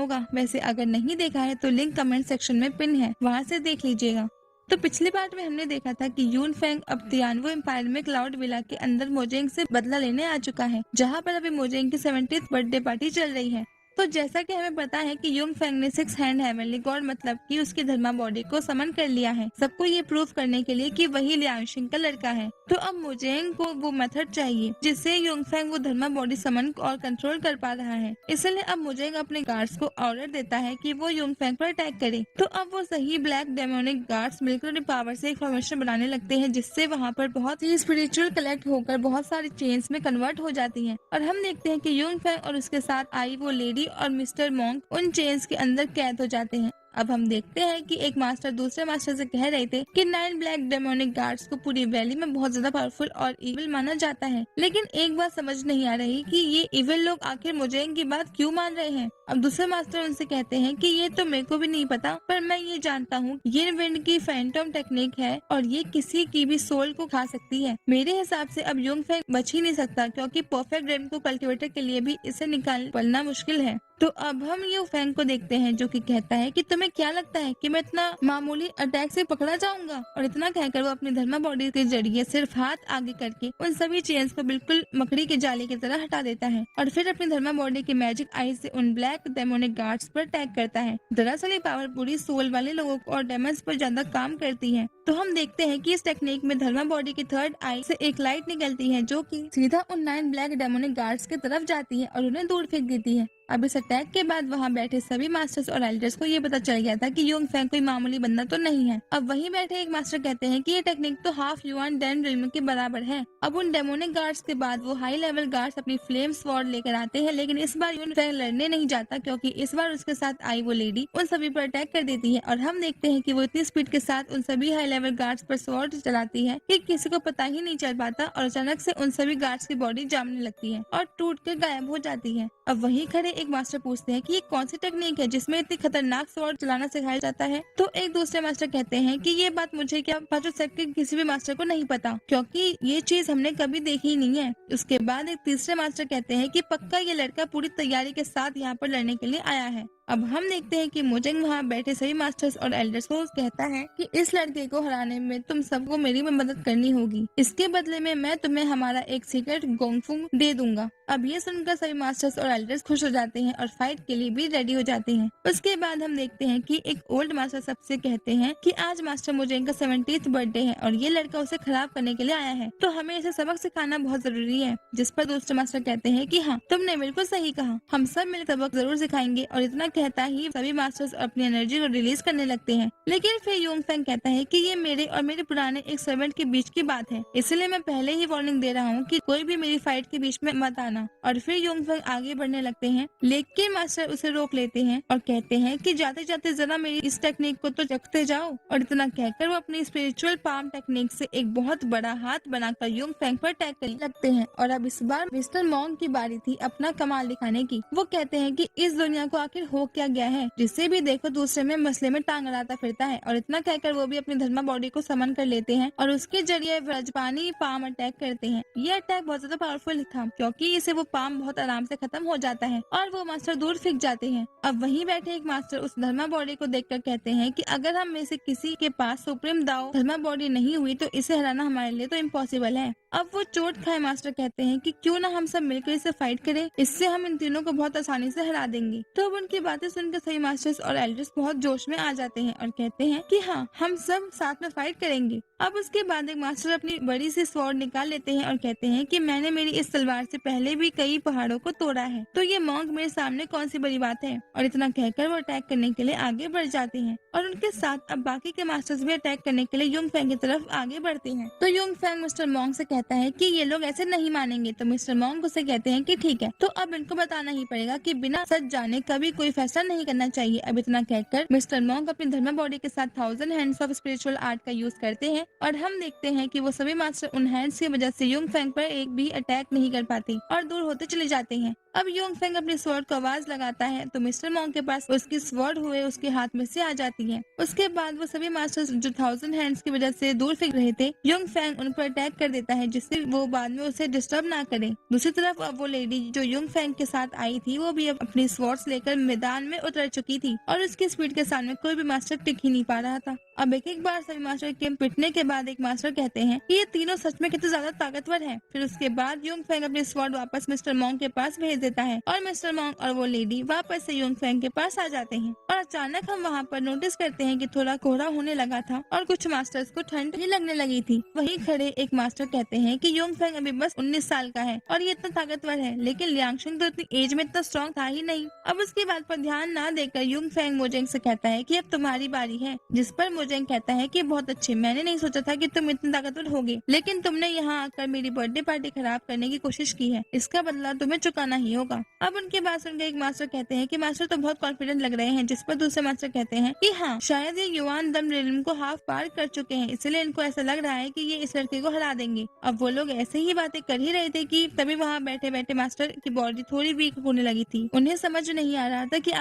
होगा। वैसे अगर नहीं देखा है तो लिंक कमेंट सेक्शन में पिन है, वहाँ से देख लीजिएगा। तो पिछली पार्ट में हमने देखा था कि यून फेंग अब तियानवो एम्पायर में क्लाउड विला के अंदर मोजेंग से बदला लेने आ चुका है, जहाँ पर अभी मोजेंग की 70th बर्थडे पार्टी चल रही है। तो जैसा कि हमें पता है कि यूंग फेंग ने 6 हैंड हेवनली गॉड मतलब कि उसकी धर्मा बॉडी को समन कर लिया है, सबको ये प्रूफ करने के लिए कि वही लियांशिंग का लड़का है। तो अब मोजेंग को वो मेथड चाहिए जिससे यूंग फेंग वो धर्मा बॉडी समन और कंट्रोल कर पा रहा है। इसलिए अब मोजेंग अपने गार्ड्स को ऑर्डर देता है कि वो यूंग फेंग पर अटैक करे। तो अब वो सही ब्लैक डेमोनिक गार्ड्स मिलकर अपनी पावर से एक फॉर्मेशन बनाने लगते हैं, जिससे वहाँ पर बहुत ही स्पिरिचुअल कलेक्ट होकर बहुत सारी चेन्स में कन्वर्ट हो जाती हैं। और हम देखते हैं कि यूंग फेंग और उसके साथ आई वो लेडी और मिस्टर मॉन्क उन चेन्स के अंदर कैद हो जाते हैं। अब हम देखते हैं कि एक मास्टर दूसरे मास्टर से कह रहे थे कि 9 ब्लैक डेमोनिक गार्ड्स को पूरी वैली में बहुत ज्यादा पावरफुल और इविल माना जाता है, लेकिन एक बात समझ नहीं आ रही कि ये इविल लोग आखिर मोजेंग की बात क्यों मान रहे हैं। अब दूसरे मास्टर उनसे कहते हैं कि ये तो मेरे को भी नहीं पता, पर मैं ये जानता हूँ ये विंड की फैंटम टेक्निक है और ये किसी की भी सोल को खा सकती है। मेरे हिसाब से अब यूंग फेंग बच ही नहीं सकता, क्योंकि परफेक्ट रेम को कल्टिवेटर के लिए भी इसे निकालना मुश्किल है। तो अब हम यूंग फेंग को देखते हैं जो कि कहता है कि तुम्हें क्या लगता है कि मैं इतना मामूली अटैक से पकड़ा जाऊंगा। और इतना कहकर वो अपनी धर्मा बॉडी के जरिए सिर्फ हाथ आगे करके उन सभी चेन्स को बिल्कुल मकड़ी के जाले की तरह हटा देता है और फिर अपनी धर्मा बॉडी की मैजिक आई से उन ब्लैक डेमोनिक गार्ड्स पर अटैक करता है। दरअसल ये पावर पूरी सोल वाले लोगों को और डेमंस पर ज्यादा काम करती है। तो हम देखते हैं कि इस टेक्निक में धर्मा बॉडी की थर्ड आई से एक लाइट निकलती है जो कि सीधा उन 9 ब्लैक डेमोनिक गार्ड्स की तरफ जाती है और उन्हें दूर फेंक देती है। अब इस अटैक के बाद वहाँ बैठे सभी मास्टर्स और एल्डर्स को ये पता चल गया था कि यूंग फेंग कोई मामूली बंदा तो नहीं है। अब वहीं बैठे एक मास्टर कहते हैं कि ये टेक्निक तो हाफ युआन डेन रिल्म के बराबर है। अब उन डेमोनिक गार्ड्स के बाद वो हाई लेवल गार्ड्स अपनी फ्लेम स्वॉर्ड लेकर आते हैं, लेकिन इस बार यूंग फेंग लड़ने नहीं जाता, क्योंकि इस बार उसके साथ आई वो लेडी उन सभी पर अटैक कर देती है। और हम देखते हैं कि वो इतनी स्पीड के साथ उन सभी हाई लेवल गार्ड्स पर स्वॉर्ड चलाती है कि किसी को पता ही नहीं चल पाता और अचानक से उन सभी गार्ड्स की बॉडी जामने लगती है और टूट कर गायब हो जाती है। अब वहीं खड़े एक मास्टर पूछते हैं कि ये कौन सी टेक्निक है जिसमें इतनी खतरनाक स्वॉर्ड चलाना सिखाया जाता है। तो एक दूसरे मास्टर कहते हैं कि ये बात मुझे क्या पांचों सेक्ट के किसी भी मास्टर को नहीं पता, क्योंकि ये चीज हमने कभी देखी ही नहीं है। उसके बाद एक तीसरे मास्टर कहते हैं कि पक्का ये लड़का पूरी तैयारी के साथ यहाँ पर लड़ने के लिए आया है। अब हम देखते हैं कि मोजेंग वहाँ बैठे सभी मास्टर्स और एल्डर्स को कहता है कि इस लड़के को हराने में तुम सबको मेरी मदद करनी होगी। इसके बदले में मैं तुम्हें हमारा एक सीक्रेट गोंगफुंग दे दूंगा। अब ये सुनकर सभी मास्टर्स और एल्डर्स खुश हो जाते हैं और फाइट के लिए भी रेडी हो जाते हैं। उसके बाद हम देखते हैं कि एक ओल्ड मास्टर सबसे कहते हैं कि आज मास्टर मोजेंग का 70th बर्थडे है और ये लड़का उसे खराब करने के लिए आया है, तो हमें इसे सबक सिखाना बहुत जरूरी है। जिस पर दूसरे मास्टर कहते हैं कि हाँ, तुमने बिल्कुल सही कहा, हम सब मिलकर सबक जरूर सिखाएंगे। और इतना कहता ही सभी मास्टर्स अपनी एनर्जी को रिलीज करने लगते हैं। लेकिन फिर यूंग फेंग कहता है कि ये मेरे और मेरे पुराने एक सर्वेंट के बीच की बात है, इसलिए मैं पहले ही वार्निंग दे रहा हूँ कि कोई भी मेरी फाइट के बीच में मत आना। और फिर यूंग फेंग आगे बढ़ने लगते हैं, लेकिन मास्टर उसे रोक लेते हैं और कहते हैं कि जाते जाते जरा मेरी इस टेक्निक को तो चखते जाओ। और इतना कहकर वो अपनी स्पिरिचुअल पाम टेक्निक से एक बहुत बड़ा हाथ बनाकर यूंग फेंग पर अटैक करने लगते हैं। और अब इस बार मिस्टर मॉन्ग की बारी थी अपना कमाल दिखाने की। वो कहते हैं कि इस दुनिया को आखिर हो क्या गया है, जिसे भी देखो दूसरे में मसले में टांग अड़ाता फिरता है। और इतना कहकर वो भी अपनी धर्मा बॉडी को समन कर लेते हैं और उसके जरिए वज्रपानी पाम अटैक करते हैं। ये अटैक बहुत ज्यादा पावरफुल था, क्योंकि इसे वो पाम बहुत आराम से खत्म हो जाता है और वो मास्टर दूर फेंक जाते हैं। अब वहीं बैठे एक मास्टर उस धर्मा बॉडी को देखकर कहते हैं कि अगर हम में से किसी के पास सुप्रीम दाव धर्मा बॉडी नहीं हुई तो इसे हराना हमारे लिए तो इम्पॉसिबल है। अब वो चोट खाए मास्टर कहते हैं कि क्यों ना हम सब मिलकर इसे फाइट करें, इससे हम इन तीनों को बहुत आसानी से हरा देंगे। तो अब उनकी बातें सुनकर सभी मास्टर्स और एल्डर्स बहुत जोश में आ जाते हैं और कहते हैं कि हाँ, हम सब साथ में फाइट करेंगे। अब उसके बाद एक मास्टर अपनी बड़ी सी स्वॉर्ड निकाल लेते हैं और कहते हैं कि मैंने मेरी इस तलवार से पहले भी कई पहाड़ों को तोड़ा है, तो ये मॉन्क मेरे सामने कौन सी बड़ी बात है। और इतना कहकर वो अटैक करने के लिए आगे बढ़ जाते हैं और उनके साथ अब बाकी के मास्टर्स भी अटैक करने के लिए यूंग फेंग की तरफ आगे बढ़ते हैं। तो यूंग फेंग मिस्टर मॉन्क से कहता है कि ये लोग ऐसे नहीं मानेंगे। तो मिस्टर मॉन्क उसे कहते हैं कि ठीक है, तो अब इनको बताना ही पड़ेगा कि बिना सच जाने कभी कोई फैसला नहीं करना चाहिए। अब इतना कहकर मिस्टर मॉन्क अपनी धर्मा बॉडी के साथ 1000 हैंड्स ऑफ स्पिरिचुअल आर्ट का यूज करते हैं और हम देखते हैं कि वो सभी मास्टर उन हैंड्स की वजह से यूंग फेंग पर एक भी अटैक नहीं कर पाते और दूर होते चले जाते हैं। अब यूंग फेंग अपनी स्वॉर्ड को आवाज लगाता है तो मिस्टर मॉन्क के पास उसकी स्वॉर्ड हुए उसके हाथ में से आ जाती है। उसके बाद वो सभी मास्टर्स जो 1000 हैंड्स की वजह से दूर फेंक रहे थे, यूंग फेंग उन पर अटैक कर देता है, है जिससे वो बाद में उसे डिस्टर्ब ना करे। दूसरी तरफ अब वो लेडी जो युंग फेंग के साथ आई थी वो भी अब अपनी स्वॉर्ड्स लेकर मैदान में उतर चुकी थी और उसकी स्पीड के सामने कोई भी मास्टर टिक ही नहीं पा रहा था। अब एक बार सभी मास्टर के पिटने के बाद एक मास्टर कहते हैं कि ये तीनों सच में कितने ज्यादा ताकतवर हैं। फिर उसके बाद युंग फेंग अपनी स्वॉर्ड वापस मिस्टर मॉन्ग के पास भेज देता है और मिस्टर मॉन्ग और वो लेडी वापस से युंग फेंग के पास आ जाते हैं। और अचानक हम वहाँ पर नोटिस करते हैं कि थोड़ा कोहरा होने लगा था और कुछ मास्टर्स को ठंड भी लगने लगी थी। वहीं खड़े एक मास्टर कहते हैं कि युंग फेंग अभी बस 19 साल का है और ये इतना ताकतवर है, लेकिन लियांगशुन तो इतनी एज में इतना स्ट्रॉन्ग था ही नहीं। अब उसकी बात पर ध्यान ना देकर युंग फेंग मोजेंग से कहता है कि अब तुम्हारी बारी है, जिस पर मोजेंग कहता है कि बहुत अच्छे, मैंने नहीं सोचा था कि तुम इतने ताकतवर होगे, लेकिन तुमने यहाँ आकर मेरी बर्थडे पार्टी खराब करने की कोशिश की है, इसका बदला तुम्हें चुकाना ही होगा। अब उनके बात सुनकर एक मास्टर कहते हैं कि मास्टर तो बहुत कॉन्फिडेंट लग रहे हैं, जिस पर दूसरे मास्टर कहते हैं कि हाँ, शायद ये युआन दम रिल्म को हाफ पार कर चुके हैं, इसलिए इनको ऐसा लग रहा है कि ये इस लड़के को हरा देंगे। अब वो लोग ऐसे ही बातें कर ही रहे थे कि तभी वहाँ बैठे बैठे मास्टर की बॉडी थोड़ी वीक होने लगी थी। उन्हें समझ नहीं आ रहा था कि